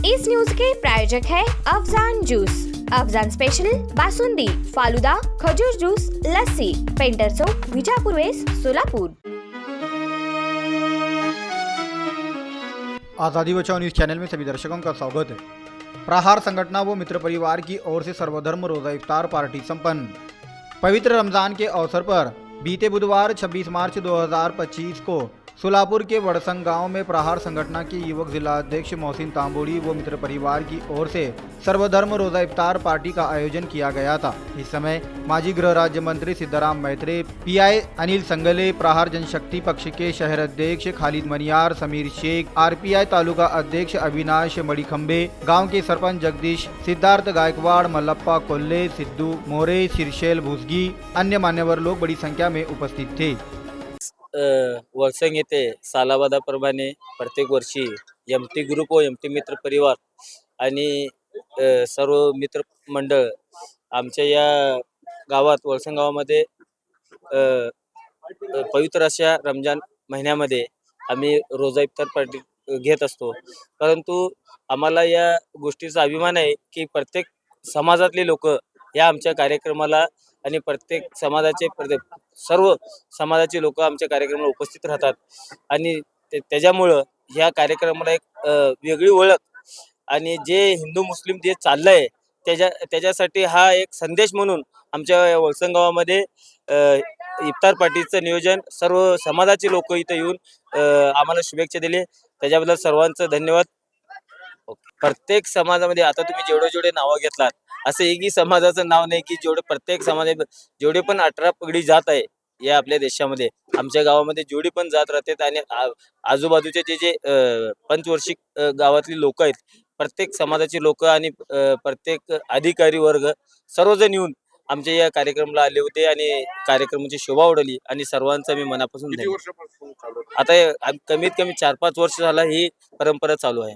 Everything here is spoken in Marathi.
इस न्यूज के प्रायोजक है अफजान जूस। अफजान स्पेशल बासुंदी, फालुदा, खजूर जूस, लस्सी, पेंटर चौक, विजापूर वेस्ट, सोलापूर। आज़ादी बचाओ न्यूज़ चैनल में सभी दर्शकों का स्वागत है। प्रहार संगठन व मित्र परिवार की ओर से सर्वधर्म रोजा इफ्तार पार्टी संपन्न। पवित्र रमजान के अवसर पर बीते बुधवार 26 मार्च 2025 को सोलापुर के वड़संग गांव में प्रहार संगठन के युवक जिला अध्यक्ष मोहसिन तांबोड़ी व मित्र परिवार की ओर से सर्वधर्म रोजा इफ्तार पार्टी का आयोजन किया गया था। इस समय माजी गृह राज्य मंत्री सिद्धाराम मैत्रे, पीआई अनिल संगले, प्रहार जनशक्ति पक्ष के शहर अध्यक्ष खालिद मनियार, समीर शेख, आरपीआई तालुका अध्यक्ष अविनाश मड़ीखंबे, गांव के सरपंच जगदीश, सिद्धार्थ गायकवाड़, मल्लप्पा कोल्ले, सिद्धू मोरे, शीर्षेल भुसगी, अन्य मान्यवर लोग बड़ी संख्या में उपस्थित थे। वळसंग येथे सालाबादाप्रमाणे प्रत्येक वर्षी एमटी ग्रुप व एमटी मित्र परिवार आणि सर्व मित्र मंडळ आमच्या या गावात वळसंग गावामध्ये पवित्र अशा रमजान महिन्यामध्ये आम्ही रोजा इफ्तार पार्टी घेत असतो। परंतु आम्हाला या गोष्टीचा अभिमान आहे की प्रत्येक समाजातले लोक या आमच्या कार्यक्रमाला आणि प्रत्येक समाजाचे सर्व समाजाचे लोक आमच्या कार्यक्रमाला उपस्थित राहतात आणि त्याच्यामुळं ह्या कार्यक्रमाला एक वेगळी ओळख आणि जे हिंदू मुस्लिम जे चाललंय त्याच्यासाठी हा एक संदेश म्हणून आमच्या वळसंग गावामध्ये इफ्तार पार्टीचं नियोजन सर्व समाजाचे लोक इथं येऊन आम्हाला शुभेच्छा दिले, त्याच्याबद्दल सर्वांचं धन्यवाद। प्रत्येक समाजामध्ये आता तुम्ही जेवढे नावं घेतलात असं एकही समाजाचं नाव नाही की प्रत्येक समाजात जेवढे पण 18 पगडी जात आहे या आपल्या देशामध्ये, आमच्या गावामध्ये जेवढी पण जात राहतात आणि आजूबाजूचे जे पंचवर्षिक गावातली लोक आहेत, प्रत्येक समाजाची लोक आणि प्रत्येक अधिकारी वर्ग सर्वजण येऊन आमच्या या कार्यक्रमाला आले होते आणि कार्यक्रमाची शोभा उडवली आणि सर्वांचा मी मनापासून धन्यवाद। आता कमीत कमी 4-5 वर्ष झाला ही परंपरा चालू आहे।